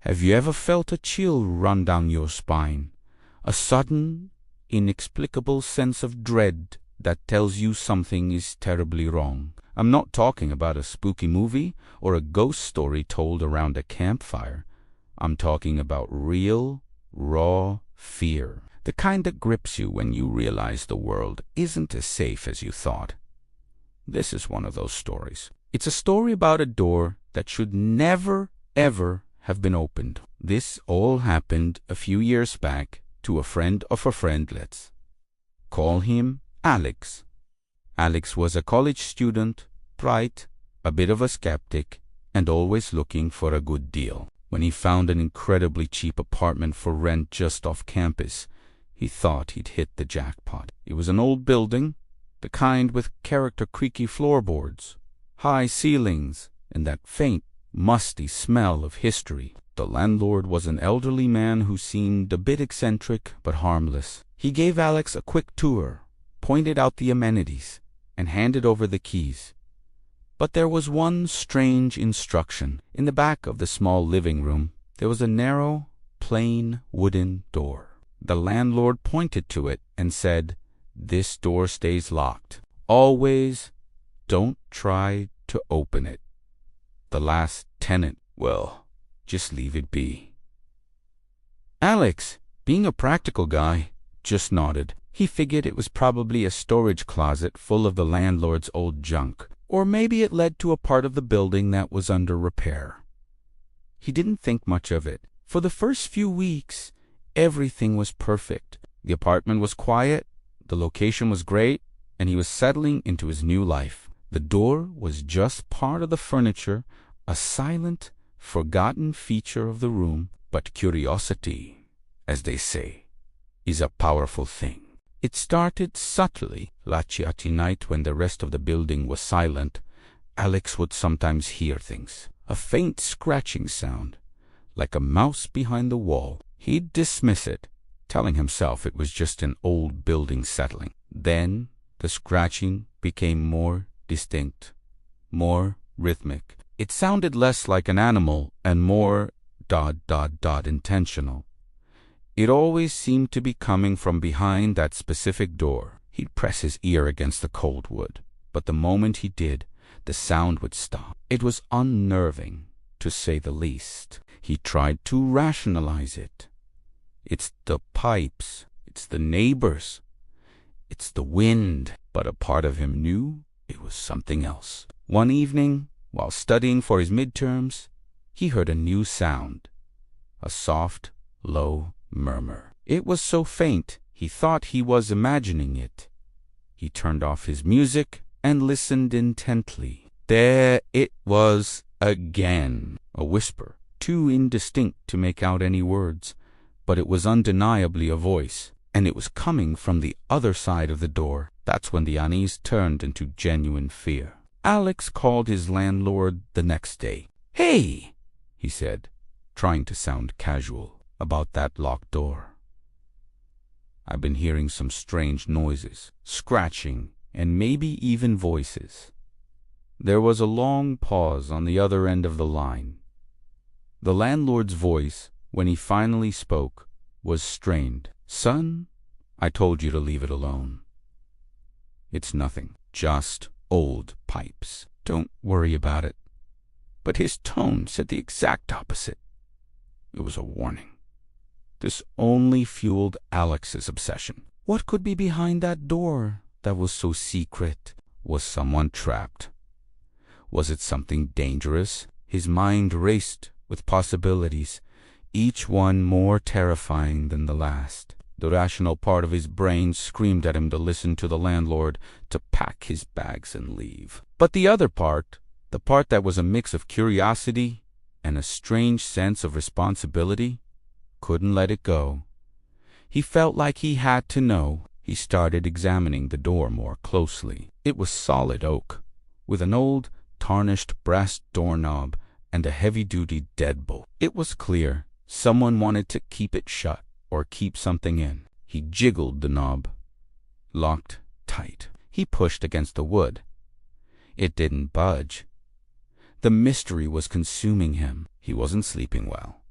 Have you ever felt a chill run down your spine? A sudden, inexplicable sense of dread that tells you something is terribly wrong. I'm not talking about a spooky movie or a ghost story told around a campfire. I'm talking about real, raw fear. The kind that grips you when you realize the world isn't as safe as you thought. This is one of those stories. It's a story about a door that should never, ever have been opened. This all happened a few years back to a friend of a friend. Let's call him Alex. Alex was a college student, bright, a bit of a skeptic, and always looking for a good deal. When he found an incredibly cheap apartment for rent just off campus, he thought he'd hit the jackpot. It was an old building, the kind with character creaky floorboards, high ceilings, and that faint, musty smell of history. The landlord was an elderly man who seemed a bit eccentric but harmless. He gave Alex a quick tour, pointed out the amenities, and handed over the keys. But there was one strange instruction. In the back of the small living room, there was a narrow, plain wooden door. The landlord pointed to it and said, "This door stays locked. Always don't try to open it. The last tenant, well, just leave it be." Alex, being a practical guy, just nodded. He figured it was probably a storage closet full of the landlord's old junk, or maybe it led to a part of the building that was under repair. He didn't think much of it. For the first few weeks, everything was perfect. The apartment was quiet, the location was great, and he was settling into his new life. The door was just part of the furniture, a silent, forgotten feature of the room. But curiosity, as they say, is a powerful thing. It started subtly. At night, when the rest of the building was silent, Alex would sometimes hear things. A faint scratching sound, like a mouse behind the wall. He'd dismiss it, telling himself it was just an old building settling. Then the scratching became more distinct, more rhythmic. It sounded less like an animal and more ... intentional. It always seemed to be coming from behind that specific door. He'd press his ear against the cold wood, but the moment he did, the sound would stop. It was unnerving, to say the least. He tried to rationalize it. It's the pipes, it's the neighbors, it's the wind. But a part of him knew it was something else. One evening, while studying for his midterms, he heard a new sound, a soft, low murmur. It was so faint, he thought he was imagining it. He turned off his music and listened intently. There it was again, a whisper, too indistinct to make out any words, but it was undeniably a voice, and it was coming from the other side of the door. That's when the unease turned into genuine fear. Alex called his landlord the next day. "Hey," he said, trying to sound casual, "about that locked door. I've been hearing some strange noises, scratching, and maybe even voices." There was a long pause on the other end of the line. The landlord's voice, when he finally spoke, was strained. "Son, I told you to leave it alone. It's nothing, just old pipes. Don't worry about it." But his tone said the exact opposite. It was a warning. This only fueled Alex's obsession. What could be behind that door that was so secret? Was someone trapped? Was it something dangerous? His mind raced with possibilities, each one more terrifying than the last. The rational part of his brain screamed at him to listen to the landlord, to pack his bags and leave. But the other part, the part that was a mix of curiosity and a strange sense of responsibility, couldn't let it go. He felt like he had to know. He started examining the door more closely. It was solid oak, with an old, tarnished brass doorknob and a heavy-duty deadbolt. It was clear someone wanted to keep it shut or keep something in. He jiggled the knob. Locked tight. He pushed against the wood. It didn't budge. The mystery was consuming him. He wasn't sleeping well.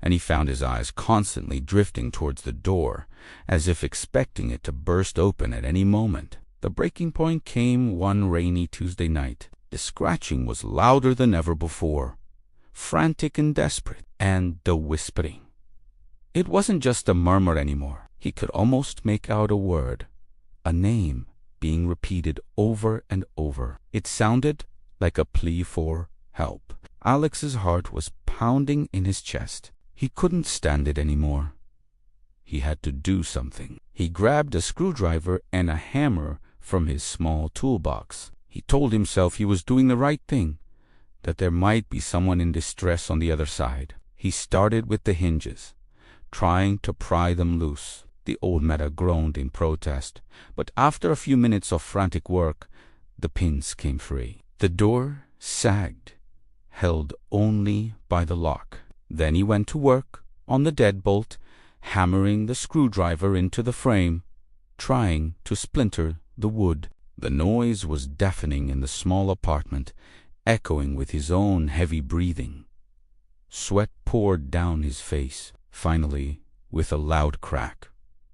and he found his eyes constantly drifting towards the door, as if expecting it to burst open at any moment. The breaking point came one rainy Tuesday night. The scratching was louder than ever before, frantic and desperate, and the whispering. It wasn't just a murmur anymore. He could almost make out a word, a name, being repeated over and over. It sounded like a plea for help. Alex's heart was pounding in his chest. He couldn't stand it anymore. He had to do something. He grabbed a screwdriver and a hammer from his small toolbox. He told himself he was doing the right thing, that there might be someone in distress on the other side. He started with the hinges, trying to pry them loose. The old meta groaned in protest, but after a few minutes of frantic work, the pins came free. The door sagged, held only by the lock. Then he went to work on the deadbolt, hammering the screwdriver into the frame, trying to splinter the wood. The noise was deafening in the small apartment, echoing with his own heavy breathing. Sweat poured down his face. Finally, with a loud crack,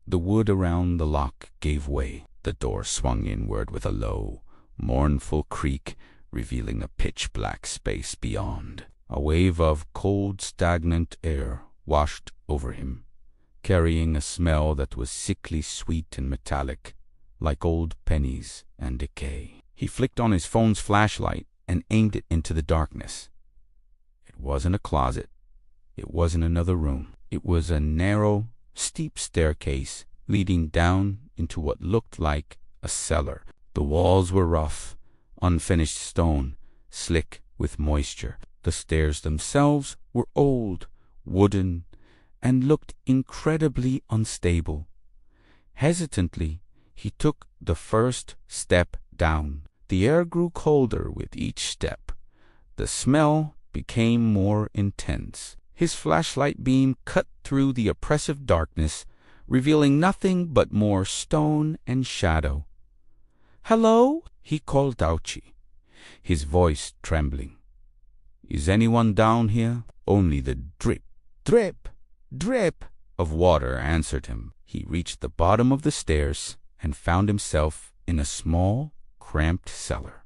the wood around the lock gave way. The door swung inward with a low, mournful creak, revealing a pitch-black space beyond. A wave of cold, stagnant air washed over him, carrying a smell that was sickly sweet and metallic, like old pennies and decay. He flicked on his phone's flashlight and aimed it into the darkness. It wasn't a closet. It wasn't another room. It was a narrow, steep staircase leading down into what looked like a cellar. The walls were rough, unfinished stone, slick with moisture. The stairs themselves were old, wooden, and looked incredibly unstable. Hesitantly, he took the first step down. The air grew colder with each step. The smell became more intense. His flashlight beam cut through the oppressive darkness, revealing nothing but more stone and shadow. "Hello?" he called out, his voice trembling. "Is anyone down here?" Only the drip, drip, drip of water answered him. He reached the bottom of the stairs and found himself in a small, cramped cellar.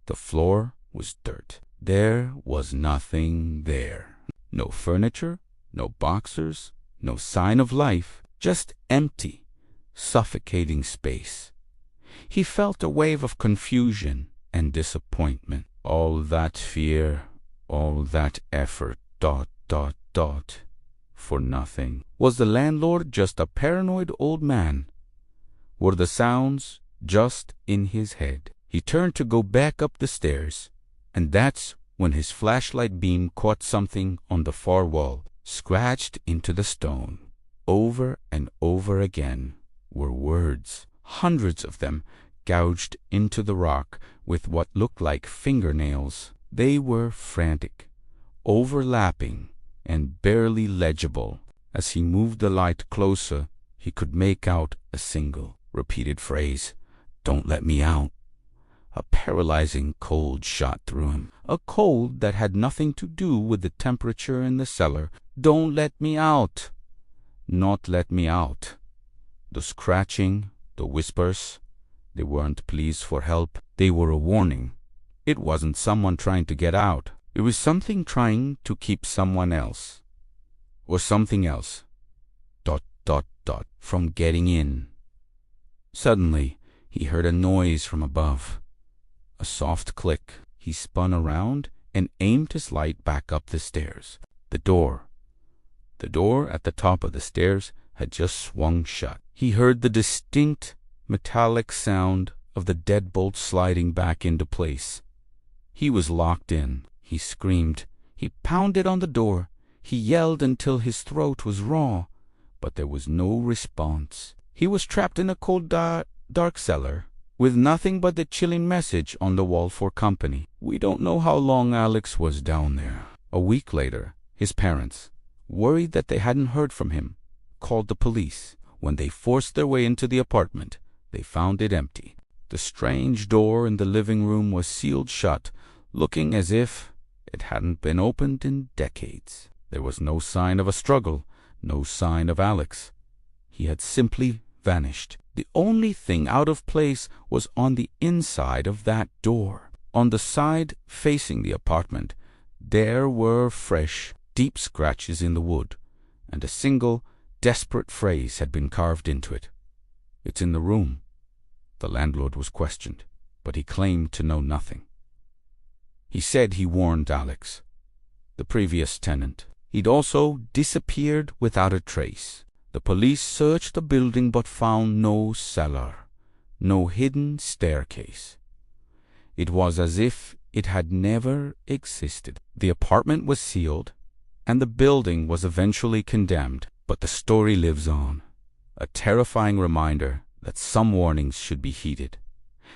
The floor was dirt. There was nothing there. No furniture, no boxers, no sign of life, just empty, suffocating space. He felt a wave of confusion and disappointment. All that fear, all that effort, for nothing. Was the landlord just a paranoid old man? Were the sounds just in his head? He turned to go back up the stairs, and that's when his flashlight beam caught something on the far wall, scratched into the stone. Over and over again were words, hundreds of them, gouged into the rock with what looked like fingernails. They were frantic, overlapping, and barely legible. As he moved the light closer, he could make out a single, repeated phrase, "Don't let me out." A paralyzing cold shot through him, a cold that had nothing to do with the temperature in the cellar. "Don't let me out." Not let me out. The scratching, the whispers, they weren't pleas for help. They were a warning. It wasn't someone trying to get out. It was something trying to keep someone else, or something else, from getting in. Suddenly, he heard a noise from above. A soft click. He spun around and aimed his light back up the stairs. The door at the top of the stairs had just swung shut. He heard the distinct metallic sound of the deadbolt sliding back into place. He was locked in. He screamed. He pounded on the door. He yelled until his throat was raw, but there was no response. He was trapped in a cold, dark cellar, with nothing but the chilling message on the wall for company. We don't know how long Alex was down there. A week later, his parents, worried that they hadn't heard from him, called the police. When they forced their way into the apartment, they found it empty. The strange door in the living room was sealed shut, looking as if it hadn't been opened in decades. There was no sign of a struggle, no sign of Alex. He had simply vanished. The only thing out of place was on the inside of that door. On the side facing the apartment, there were fresh, deep scratches in the wood, and a single, desperate phrase had been carved into it. "It's in the room." The landlord was questioned, but he claimed to know nothing. He said he warned Alex, the previous tenant. He'd also disappeared without a trace. The police searched the building but found no cellar, no hidden staircase. It was as if it had never existed. The apartment was sealed, and the building was eventually condemned. But the story lives on, a terrifying reminder that some warnings should be heeded,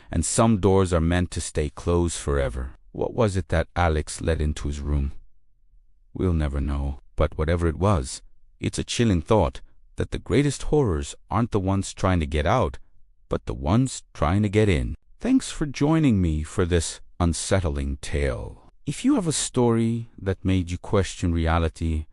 and some doors are meant to stay closed forever. What was it that Alex let into his room? We'll never know. But whatever it was, it's a chilling thought that the greatest horrors aren't the ones trying to get out, but the ones trying to get in. Thanks for joining me for this unsettling tale. If you have a story that made you question reality,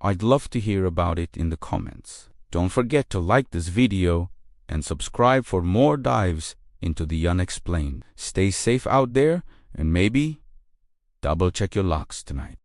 I'd love to hear about it in the comments. Don't forget to like this video and subscribe for more dives into the unexplained. Stay safe out there, and maybe double check your locks tonight.